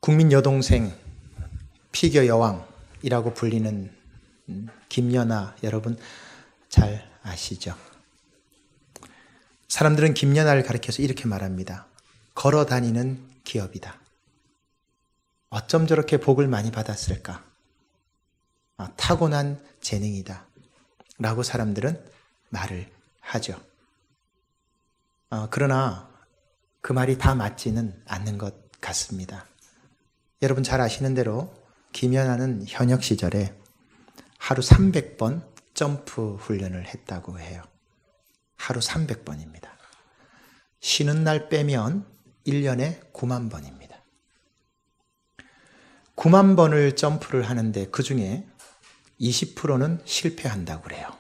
국민 여동생, 피겨 여왕이라고 불리는 김연아 여러분 잘 아시죠? 사람들은 김연아를 가리켜서 이렇게 말합니다. 걸어 다니는 기업이다. 어쩜 저렇게 복을 많이 받았을까? 타고난 재능이다. 라고 사람들은 말을 하죠. 그러나 그 말이 다 맞지는 않는 것 같습니다. 여러분 잘 아시는 대로 김연아는 현역 시절에 하루 300번 점프 훈련을 했다고 해요. 하루 300번입니다. 쉬는 날 빼면 1년에 9만 번입니다. 9만 번을 점프를 하는데 그 중에 20%는 실패한다고 그래요.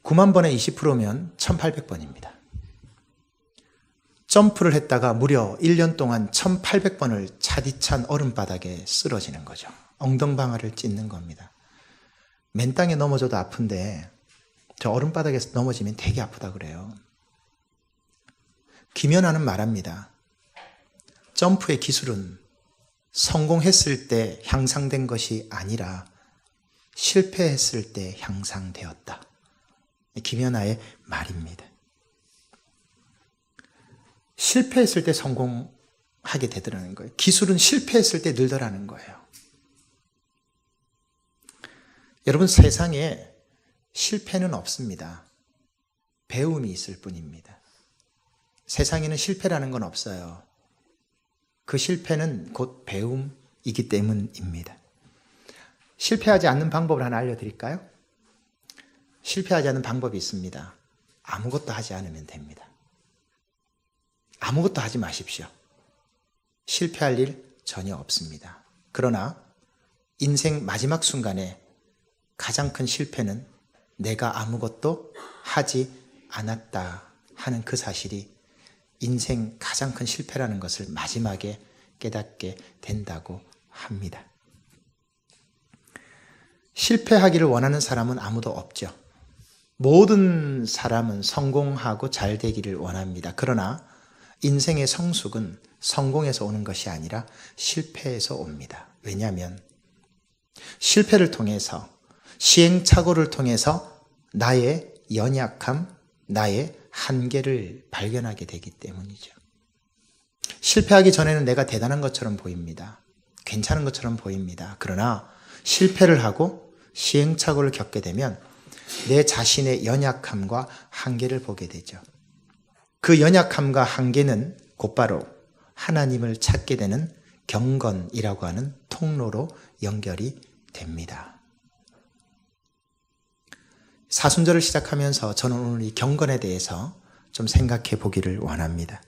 9만 번에 20%면 1800번입니다. 점프를 했다가 무려 1년 동안 1800번을 차디찬 얼음바닥에 쓰러지는 거죠. 엉덩방아를 찢는 겁니다. 맨 땅에 넘어져도 아픈데 저 얼음바닥에서 넘어지면 되게 아프다 그래요. 김연아는 말합니다. 점프의 기술은 성공했을 때 향상된 것이 아니라 실패했을 때 향상되었다. 김연아의 말입니다. 실패했을 때 성공하게 되더라는 거예요. 기술은 실패했을 때 늘더라는 거예요. 여러분 세상에 실패는 없습니다. 배움이 있을 뿐입니다. 세상에는 실패라는 건 없어요. 그 실패는 곧 배움이기 때문입니다. 실패하지 않는 방법을 하나 알려드릴까요? 실패하지 않는 방법이 있습니다. 아무것도 하지 않으면 됩니다. 아무것도 하지 마십시오. 실패할 일 전혀 없습니다. 그러나 인생 마지막 순간에 가장 큰 실패는 내가 아무것도 하지 않았다 하는 그 사실이 인생 가장 큰 실패라는 것을 마지막에 깨닫게 된다고 합니다. 실패하기를 원하는 사람은 아무도 없죠. 모든 사람은 성공하고 잘 되기를 원합니다. 그러나 인생의 성숙은 성공에서 오는 것이 아니라 실패에서 옵니다. 왜냐하면 실패를 통해서 시행착오를 통해서 나의 연약함, 나의 한계를 발견하게 되기 때문이죠. 실패하기 전에는 내가 대단한 것처럼 보입니다. 괜찮은 것처럼 보입니다. 그러나 실패를 하고 시행착오를 겪게 되면 내 자신의 연약함과 한계를 보게 되죠. 그 연약함과 한계는 곧바로 하나님을 찾게 되는 경건이라고 하는 통로로 연결이 됩니다. 사순절을 시작하면서 저는 오늘 이 경건에 대해서 좀 생각해 보기를 원합니다.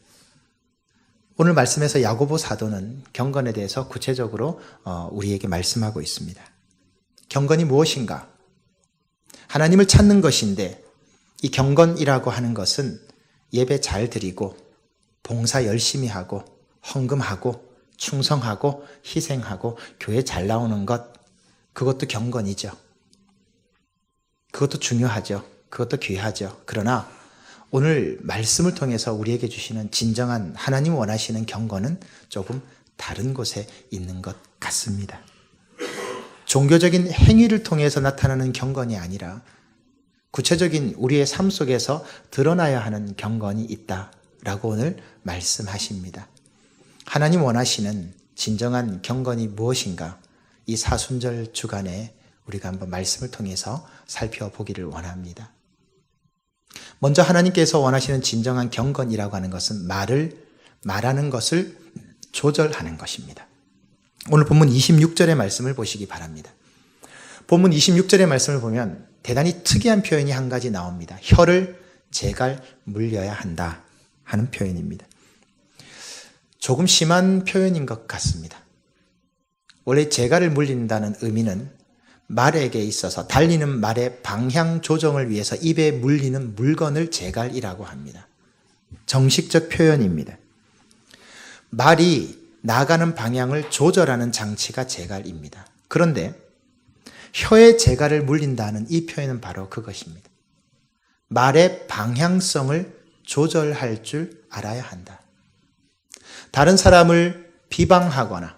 오늘 말씀에서 야고보 사도는 경건에 대해서 구체적으로 우리에게 말씀하고 있습니다. 경건이 무엇인가? 하나님을 찾는 것인데 이 경건이라고 하는 것은 예배 잘 드리고 봉사 열심히 하고 헌금하고 충성하고 희생하고 교회 잘 나오는 것, 그것도 경건이죠. 그것도 중요하죠. 그것도 귀하죠. 그러나 오늘 말씀을 통해서 우리에게 주시는 진정한 하나님 원하시는 경건은 조금 다른 곳에 있는 것 같습니다. 종교적인 행위를 통해서 나타나는 경건이 아니라 구체적인 우리의 삶 속에서 드러나야 하는 경건이 있다라고 오늘 말씀하십니다. 하나님 원하시는 진정한 경건이 무엇인가? 이 사순절 주간에 우리가 한번 말씀을 통해서 살펴보기를 원합니다. 먼저 하나님께서 원하시는 진정한 경건이라고 하는 것은 말하는 것을 조절하는 것입니다. 오늘 본문 26절의 말씀을 보시기 바랍니다. 본문 26절의 말씀을 보면 대단히 특이한 표현이 한 가지 나옵니다. 혀를 제갈 물려야 한다 하는 표현입니다. 조금 심한 표현인 것 같습니다. 원래 제갈을 물린다는 의미는 말에게 있어서 달리는 말의 방향 조정을 위해서 입에 물리는 물건을 제갈이라고 합니다. 정식적 표현입니다. 말이 나가는 방향을 조절하는 장치가 제갈입니다. 그런데 혀에 제갈을 물린다는 이 표현은 바로 그것입니다. 말의 방향성을 조절할 줄 알아야 한다. 다른 사람을 비방하거나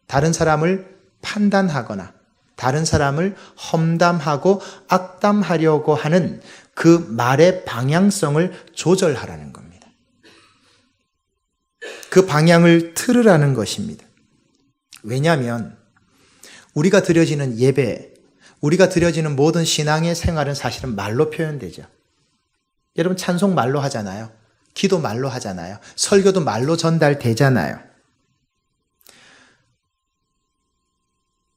다른 사람을 판단하거나 다른 사람을 험담하고 악담하려고 하는 그 말의 방향성을 조절하라는 겁니다. 그 방향을 틀으라는 것입니다. 왜냐하면 우리가 드려지는 예배, 우리가 드려지는 모든 신앙의 생활은 사실은 말로 표현되죠. 여러분 찬송 말로 하잖아요. 기도 말로 하잖아요. 설교도 말로 전달되잖아요.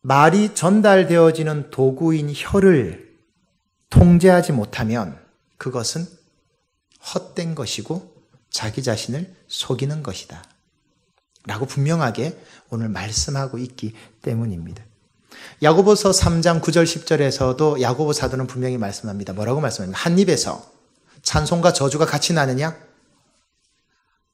말이 전달되어지는 도구인 혀를 통제하지 못하면 그것은 헛된 것이고 자기 자신을 속이는 것이다 라고 분명하게 오늘 말씀하고 있기 때문입니다. 야고보서 3장 9절 10절에서도 야고보 사도는 분명히 말씀합니다. 뭐라고 말씀합니까? 한 입에서 찬송과 저주가 같이 나느냐?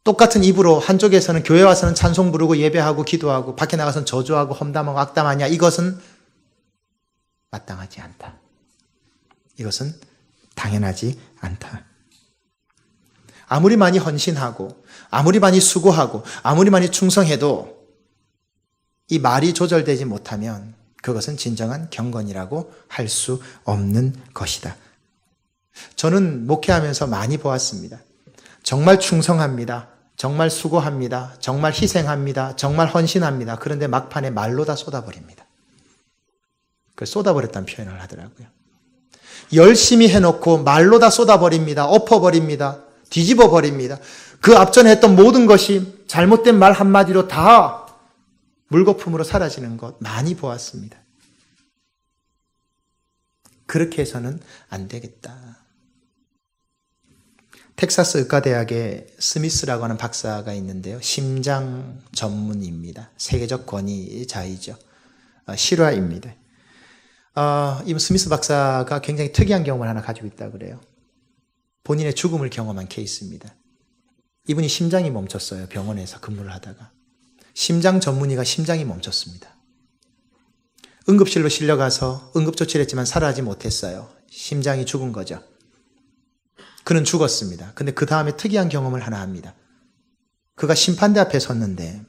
똑같은 입으로 한쪽에서는 교회 와서는 찬송 부르고 예배하고 기도하고 밖에 나가서는 저주하고 험담하고 악담하냐? 이것은 마땅하지 않다. 이것은 당연하지 않다. 아무리 많이 헌신하고 아무리 많이 수고하고 아무리 많이 충성해도 이 말이 조절되지 못하면 그것은 진정한 경건이라고 할 수 없는 것이다. 저는 목회하면서 많이 보았습니다. 정말 충성합니다. 정말 수고합니다. 정말 희생합니다. 정말 헌신합니다. 그런데 막판에 말로 다 쏟아버립니다. 그 쏟아버렸다는 표현을 하더라고요. 열심히 해놓고 말로 다 쏟아버립니다. 엎어버립니다. 뒤집어버립니다. 그 앞전에 했던 모든 것이 잘못된 말 한마디로 다 물거품으로 사라지는 것 많이 보았습니다. 그렇게 해서는 안 되겠다. 텍사스 의과대학에 스미스라고 하는 박사가 있는데요. 심장 전문의입니다. 세계적 권위자이죠. 실화입니다. 이 스미스 박사가 굉장히 특이한 경험을 하나 가지고 있다고 그래요. 본인의 죽음을 경험한 케이스입니다. 이분이 심장이 멈췄어요. 병원에서 근무를 하다가. 심장 전문의가 심장이 멈췄습니다. 응급실로 실려가서 응급조치를 했지만 살아나지 못했어요. 심장이 죽은 거죠. 그는 죽었습니다. 근데 그 다음에 특이한 경험을 하나 합니다. 그가 심판대 앞에 섰는데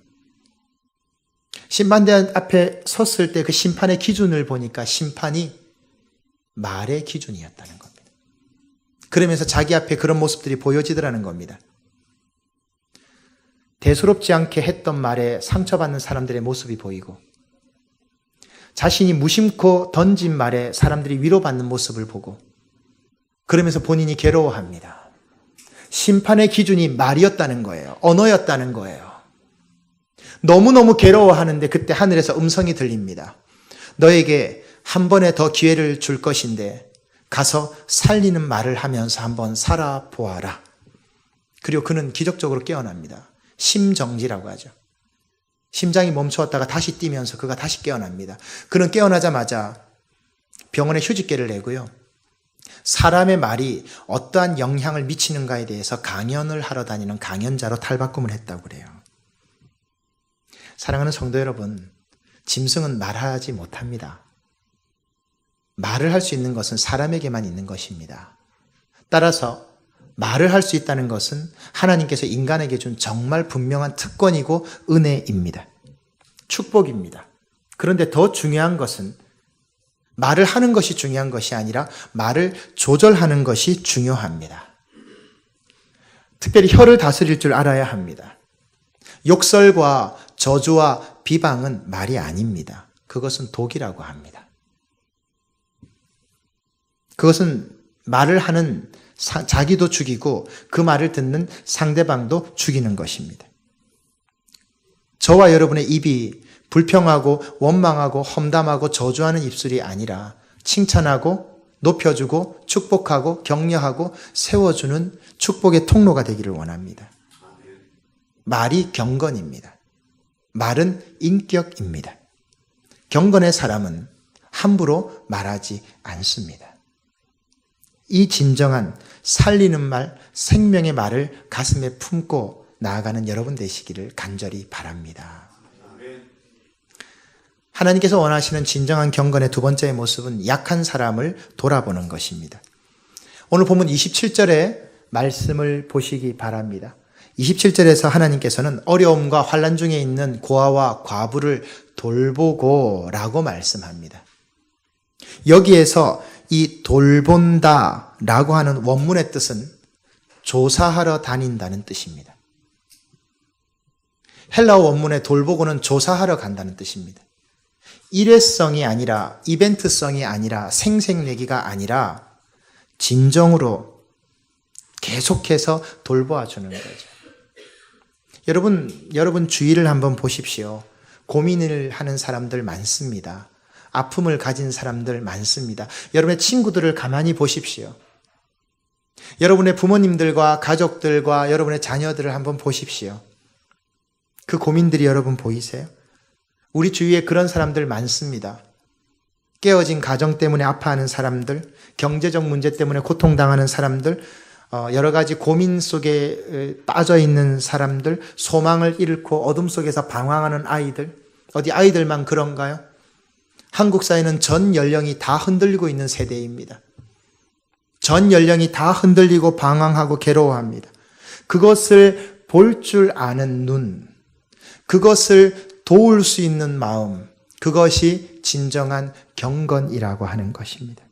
심판대 앞에 섰을 때 그 심판의 기준을 보니까 심판이 말의 기준이었다는 겁니다. 그러면서 자기 앞에 그런 모습들이 보여지더라는 겁니다. 대수롭지 않게 했던 말에 상처받는 사람들의 모습이 보이고 자신이 무심코 던진 말에 사람들이 위로받는 모습을 보고 그러면서 본인이 괴로워합니다. 심판의 기준이 말이었다는 거예요. 언어였다는 거예요. 너무너무 괴로워하는데 그때 하늘에서 음성이 들립니다. 너에게 한 번에 더 기회를 줄 것인데 가서 살리는 말을 하면서 한번 살아보아라. 그리고 그는 기적적으로 깨어납니다. 심정지라고 하죠. 심장이 멈추었다가 다시 뛰면서 그가 다시 깨어납니다. 그는 깨어나자마자 병원에 휴직계를 내고요. 사람의 말이 어떠한 영향을 미치는가에 대해서 강연을 하러 다니는 강연자로 탈바꿈을 했다고 그래요. 사랑하는 성도 여러분, 짐승은 말하지 못합니다. 말을 할 수 있는 것은 사람에게만 있는 것입니다. 따라서 말을 할 수 있다는 것은 하나님께서 인간에게 준 정말 분명한 특권이고 은혜입니다. 축복입니다. 그런데 더 중요한 것은 말을 하는 것이 중요한 것이 아니라 말을 조절하는 것이 중요합니다. 특별히 혀를 다스릴 줄 알아야 합니다. 욕설과 저주와 비방은 말이 아닙니다. 그것은 독이라고 합니다. 그것은 말을 하는 자기도 죽이고 그 말을 듣는 상대방도 죽이는 것입니다. 저와 여러분의 입이 불평하고 원망하고 험담하고 저주하는 입술이 아니라 칭찬하고 높여주고 축복하고 격려하고 세워주는 축복의 통로가 되기를 원합니다. 말이 경건입니다. 말은 인격입니다. 경건의 사람은 함부로 말하지 않습니다. 이 진정한 살리는 말, 생명의 말을 가슴에 품고 나아가는 여러분 되시기를 간절히 바랍니다. 하나님께서 원하시는 진정한 경건의 두 번째의 모습은 약한 사람을 돌아보는 것입니다. 오늘 본문 27절의 말씀을 보시기 바랍니다. 27절에서 하나님께서는 어려움과 환난 중에 있는 고아와 과부를 돌보고 라고 말씀합니다. 여기에서 이 돌본다 라고 하는 원문의 뜻은 조사하러 다닌다는 뜻입니다. 헬라어 원문의 돌보고는 조사하러 간다는 뜻입니다. 일회성이 아니라 이벤트성이 아니라 생색내기가 아니라 진정으로 계속해서 돌보아 주는 거죠. 여러분 주위를 한번 보십시오. 고민을 하는 사람들 많습니다. 아픔을 가진 사람들 많습니다. 여러분의 친구들을 가만히 보십시오. 여러분의 부모님들과 가족들과 여러분의 자녀들을 한번 보십시오. 그 고민들이 여러분 보이세요? 우리 주위에 그런 사람들 많습니다. 깨어진 가정 때문에 아파하는 사람들, 경제적 문제 때문에 고통당하는 사람들, 여러 가지 고민 속에 빠져 있는 사람들, 소망을 잃고 어둠 속에서 방황하는 아이들, 어디 아이들만 그런가요? 한국 사회는 전 연령이 다 흔들리고 있는 세대입니다. 전 연령이 다 흔들리고 방황하고 괴로워합니다. 그것을 볼 줄 아는 눈, 그것을 도울 수 있는 마음, 그것이 진정한 경건이라고 하는 것입니다.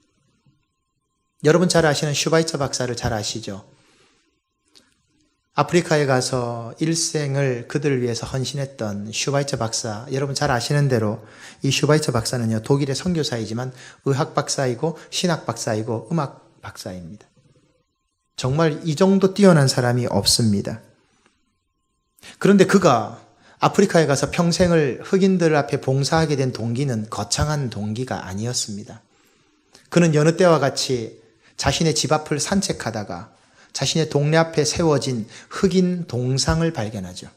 여러분 잘 아시는 슈바이처 박사를 잘 아시죠? 아프리카에 가서 일생을 그들을 위해서 헌신했던 슈바이처 박사, 여러분 잘 아시는 대로 이 슈바이처 박사는요, 독일의 선교사이지만 의학 박사이고 신학 박사이고 음악 박사입니다. 정말 이 정도 뛰어난 사람이 없습니다. 그런데 그가 아프리카에 가서 평생을 흑인들 앞에 봉사하게 된 동기는 거창한 동기가 아니었습니다. 그는 여느 때와 같이 자신의 집 앞을 산책하다가 자신의 동네 앞에 세워진 흑인 동상을 발견하죠.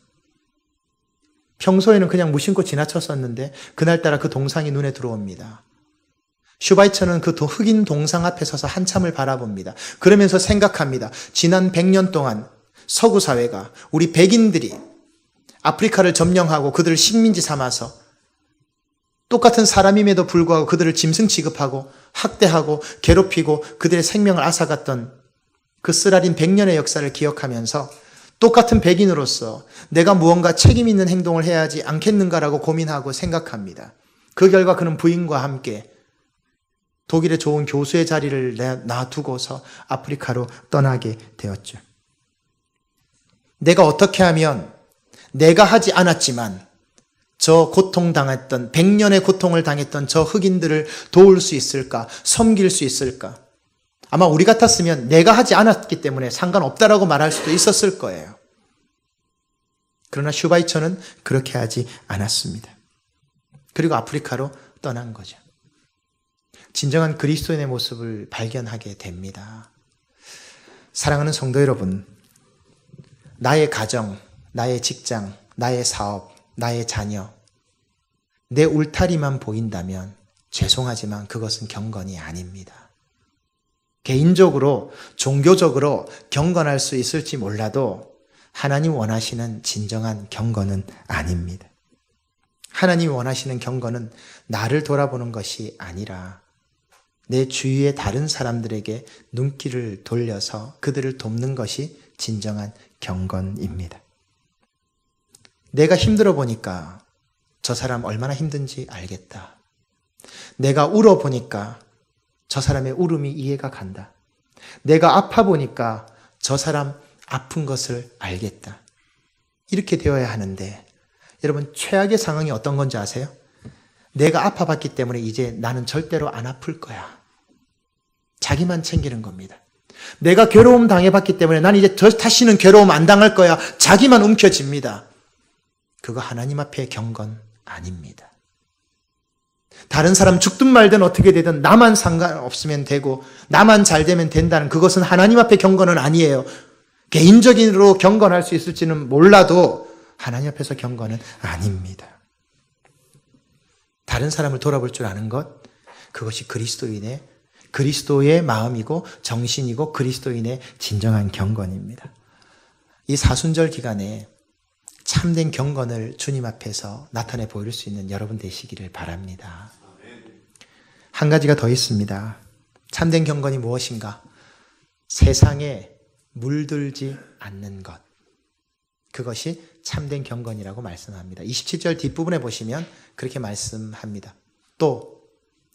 평소에는 그냥 무심코 지나쳤었는데 그날따라 그 동상이 눈에 들어옵니다. 슈바이처는 그 흑인 동상 앞에 서서 한참을 바라봅니다. 그러면서 생각합니다. 지난 100년 동안 서구 사회가 우리 백인들이 아프리카를 점령하고 그들을 식민지 삼아서 똑같은 사람임에도 불구하고 그들을 짐승 취급하고 학대하고 괴롭히고 그들의 생명을 앗아갔던 그 쓰라린 100년의 역사를 기억하면서 똑같은 백인으로서 내가 무언가 책임 있는 행동을 해야 하지 않겠는가라고 고민하고 생각합니다. 그 결과 그는 부인과 함께 독일의 좋은 교수의 자리를 놔두고서 아프리카로 떠나게 되었죠. 내가 어떻게 하면 내가 하지 않았지만 저 고통당했던 100년의 고통을 당했던 저 흑인들을 도울 수 있을까? 섬길 수 있을까? 아마 우리 같았으면 내가 하지 않았기 때문에 상관없다라고 말할 수도 있었을 거예요. 그러나 슈바이처는 그렇게 하지 않았습니다. 그리고 아프리카로 떠난 거죠. 진정한 그리스도인의 모습을 발견하게 됩니다. 사랑하는 성도 여러분, 나의 가정, 나의 직장, 나의 사업, 나의 자녀, 내 울타리만 보인다면 죄송하지만 그것은 경건이 아닙니다. 개인적으로, 종교적으로 경건할 수 있을지 몰라도 하나님 원하시는 진정한 경건은 아닙니다. 하나님이 원하시는 경건은 나를 돌아보는 것이 아니라 내 주위의 다른 사람들에게 눈길을 돌려서 그들을 돕는 것이 진정한 경건입니다. 내가 힘들어 보니까 저 사람 얼마나 힘든지 알겠다. 내가 울어 보니까 저 사람의 울음이 이해가 간다. 내가 아파 보니까 저 사람 아픈 것을 알겠다. 이렇게 되어야 하는데 여러분 최악의 상황이 어떤 건지 아세요? 내가 아파봤기 때문에 이제 나는 절대로 안 아플 거야. 자기만 챙기는 겁니다. 내가 괴로움 당해봤기 때문에 난 이제 다시는 괴로움 안 당할 거야. 자기만 움켜쥡니다. 그거 하나님 앞에 경건 아닙니다. 다른 사람 죽든 말든 어떻게 되든 나만 상관없으면 되고 나만 잘 되면 된다는 그것은 하나님 앞에 경건은 아니에요. 개인적으로 경건할 수 있을지는 몰라도 하나님 앞에서 경건은 아닙니다. 다른 사람을 돌아볼 줄 아는 것, 그것이 그리스도의 마음이고 정신이고 그리스도인의 진정한 경건입니다. 이 사순절 기간에 참된 경건을 주님 앞에서 나타내 보일 수 있는 여러분 되시기를 바랍니다. 한 가지가 더 있습니다. 참된 경건이 무엇인가? 세상에 물들지 않는 것. 그것이 참된 경건이라고 말씀합니다. 27절 뒷부분에 보시면 그렇게 말씀합니다. 또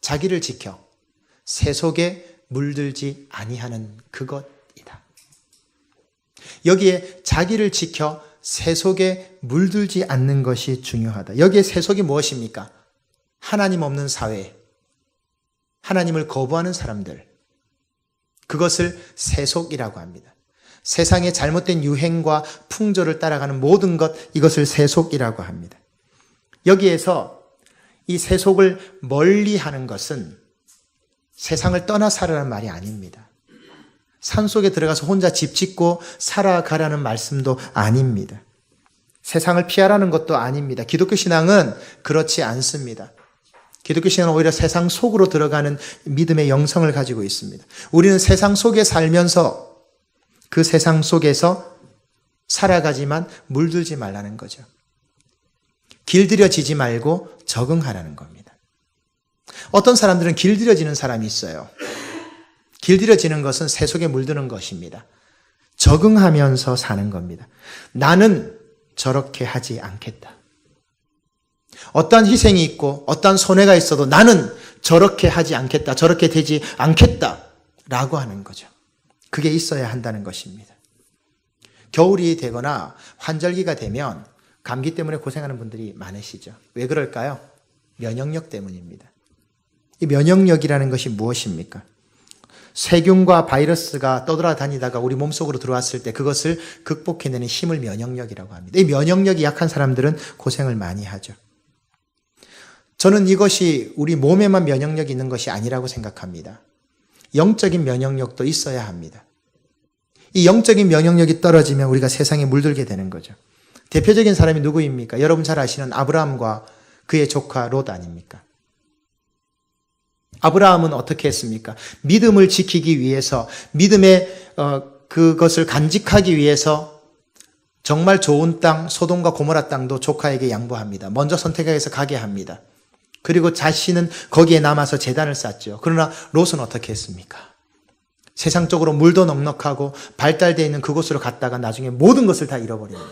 자기를 지켜 세속에 물들지 아니하는 그것이다. 여기에 자기를 지켜 세속에 물들지 않는 것이 중요하다. 여기에 세속이 무엇입니까? 하나님 없는 사회, 하나님을 거부하는 사람들, 그것을 세속이라고 합니다. 세상의 잘못된 유행과 풍조를 따라가는 모든 것, 이것을 세속이라고 합니다. 여기에서 이 세속을 멀리하는 것은 세상을 떠나 살아라는 말이 아닙니다. 산속에 들어가서 혼자 집 짓고 살아가라는 말씀도 아닙니다. 세상을 피하라는 것도 아닙니다. 기독교 신앙은 그렇지 않습니다. 기독교 신앙은 오히려 세상 속으로 들어가는 믿음의 영성을 가지고 있습니다. 우리는 세상 속에 살면서 그 세상 속에서 살아가지만 물들지 말라는 거죠. 길들여지지 말고 적응하라는 겁니다. 어떤 사람들은 길들여지는 사람이 있어요. 길들여지는 것은 세속에 물드는 것입니다. 적응하면서 사는 겁니다. 나는 저렇게 하지 않겠다. 어떠한 희생이 있고 어떠한 손해가 있어도 나는 저렇게 하지 않겠다. 저렇게 되지 않겠다. 라고 하는 거죠. 그게 있어야 한다는 것입니다. 겨울이 되거나 환절기가 되면 감기 때문에 고생하는 분들이 많으시죠. 왜 그럴까요? 면역력 때문입니다. 이 면역력이라는 것이 무엇입니까? 세균과 바이러스가 떠돌아다니다가 우리 몸속으로 들어왔을 때 그것을 극복해내는 힘을 면역력이라고 합니다. 이 면역력이 약한 사람들은 고생을 많이 하죠. 저는 이것이 우리 몸에만 면역력이 있는 것이 아니라고 생각합니다. 영적인 면역력도 있어야 합니다. 이 영적인 면역력이 떨어지면 우리가 세상에 물들게 되는 거죠. 대표적인 사람이 누구입니까? 여러분 잘 아시는 아브라함과 그의 조카 롯 아닙니까? 아브라함은 어떻게 했습니까? 믿음을 지키기 위해서, 믿음의 그것을 간직하기 위해서 정말 좋은 땅, 소돔과 고모라 땅도 조카에게 양보합니다. 먼저 선택해서 가게 합니다. 그리고 자신은 거기에 남아서 제단을 쌓죠. 그러나 롯은 어떻게 했습니까? 세상적으로 물도 넉넉하고 발달되어 있는 그곳으로 갔다가 나중에 모든 것을 다 잃어버립니다.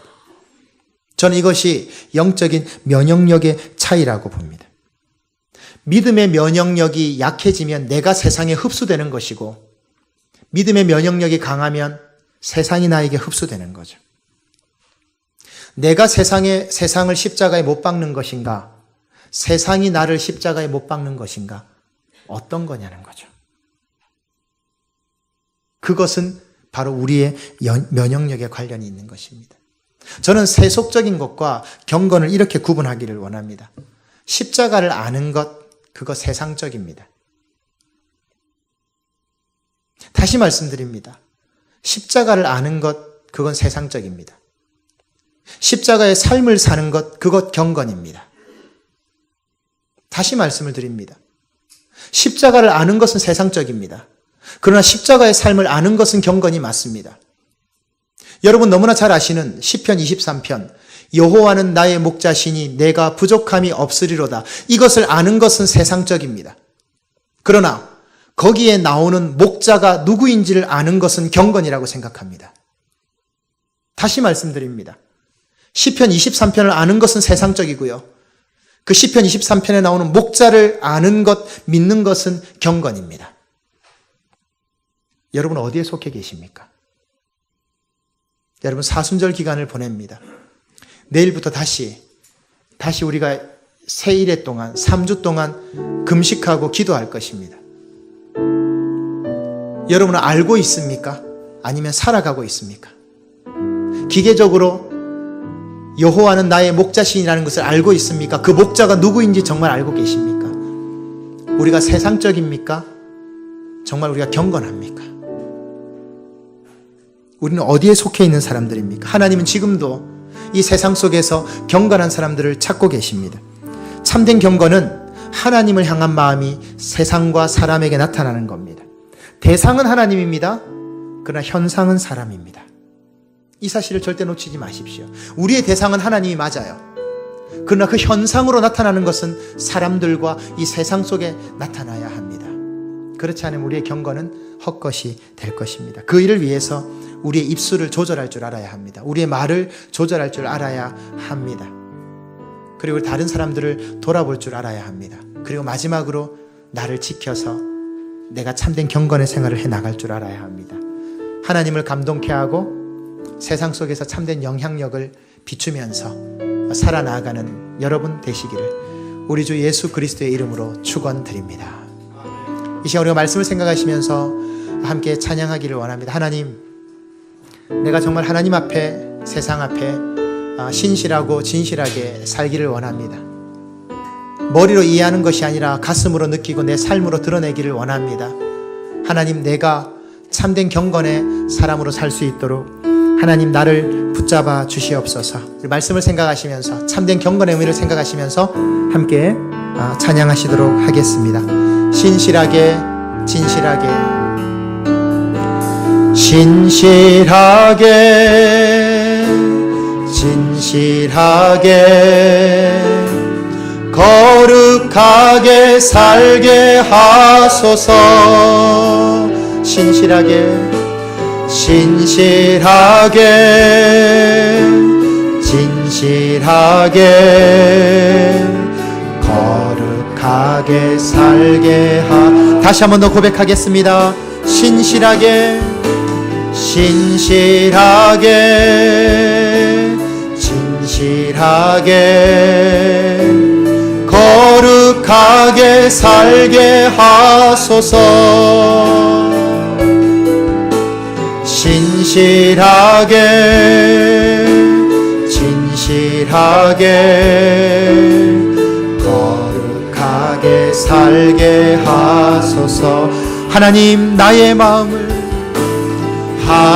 저는 이것이 영적인 면역력의 차이라고 봅니다. 믿음의 면역력이 약해지면 내가 세상에 흡수되는 것이고, 믿음의 면역력이 강하면 세상이 나에게 흡수되는 거죠. 내가 세상을 십자가에 못 박는 것인가? 세상이 나를 십자가에 못 박는 것인가? 어떤 거냐는 거죠. 그것은 바로 우리의 면역력에 관련이 있는 것입니다. 저는 세속적인 것과 경건을 이렇게 구분하기를 원합니다. 십자가를 아는 것, 그거 세상적입니다. 다시 말씀드립니다. 십자가를 아는 것, 그건 세상적입니다. 십자가의 삶을 사는 것, 그것 경건입니다. 다시 말씀을 드립니다. 십자가를 아는 것은 세상적입니다. 그러나 십자가의 삶을 아는 것은 경건이 맞습니다. 여러분 너무나 잘 아시는 시편 23편, 여호와는 나의 목자시니 내가 부족함이 없으리로다. 이것을 아는 것은 세상적입니다. 그러나 거기에 나오는 목자가 누구인지를 아는 것은 경건이라고 생각합니다. 다시 말씀드립니다. 시편 23편을 아는 것은 세상적이고요. 그 시편 23편에 나오는 목자를 아는 것, 믿는 것은 경건입니다. 여러분 어디에 속해 계십니까? 여러분 사순절 기간을 보냅니다. 내일부터 다시 우리가 새 1회 동안 3주 동안 금식하고 기도할 것입니다. 여러분은 알고 있습니까? 아니면 살아가고 있습니까? 기계적으로 여호와는 나의 목자신이라는 것을 알고 있습니까? 그 목자가 누구인지 정말 알고 계십니까? 우리가 세상적입니까? 정말 우리가 경건합니까? 우리는 어디에 속해 있는 사람들입니까? 하나님은 지금도 이 세상 속에서 경건한 사람들을 찾고 계십니다. 참된 경건은 하나님을 향한 마음이 세상과 사람에게 나타나는 겁니다. 대상은 하나님입니다. 그러나 현상은 사람입니다. 이 사실을 절대 놓치지 마십시오. 우리의 대상은 하나님이 맞아요. 그러나 그 현상으로 나타나는 것은 사람들과 이 세상 속에 나타나야 합니다. 그렇지 않으면 우리의 경건은 헛것이 될 것입니다. 그 일을 위해서 우리의 입술을 조절할 줄 알아야 합니다. 우리의 말을 조절할 줄 알아야 합니다. 그리고 다른 사람들을 돌아볼 줄 알아야 합니다. 그리고 마지막으로 나를 지켜서 내가 참된 경건의 생활을 해나갈 줄 알아야 합니다. 하나님을 감동케 하고 세상 속에서 참된 영향력을 비추면서 살아나가는 여러분 되시기를 우리 주 예수 그리스도의 이름으로 축원드립니다. 이 시간 우리가 말씀을 생각하시면서 함께 찬양하기를 원합니다. 하나님, 내가 정말 하나님 앞에, 세상 앞에 신실하고 진실하게 살기를 원합니다. 머리로 이해하는 것이 아니라 가슴으로 느끼고 내 삶으로 드러내기를 원합니다. 하나님, 내가 참된 경건의 사람으로 살 수 있도록 하나님 나를 붙잡아 주시옵소서. 말씀을 생각하시면서 참된 경건의 의미를 생각하시면서 함께 찬양하시도록 하겠습니다. 신실하게 진실하게 신실하게 진실하게 거룩하게 살게 하소서. 신실하게 신실하게 진실하게 거룩하게 살게 다시 한 번 더 고백하겠습니다. 신실하게 신실하게 진실하게 거룩하게 살게 하소서. 신실하게 진실하게 거룩하게 살게 하소서. 하나님, 나의 마음을 하나님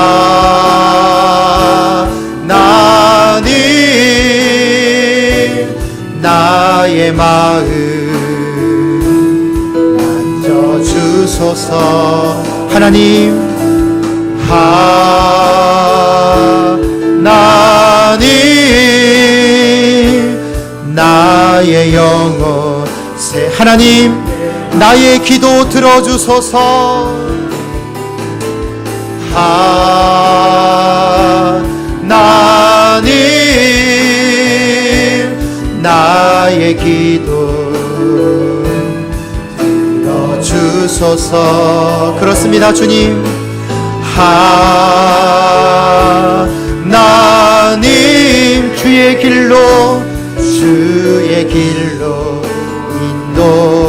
나의 마음 만져주소서. 하나님, 하나님 나의 영혼 하나님 나의 기도 들어주소서. 하나님 나의 기도 들어주소서. 그렇습니다 주님. 하나님 주의 길로 인도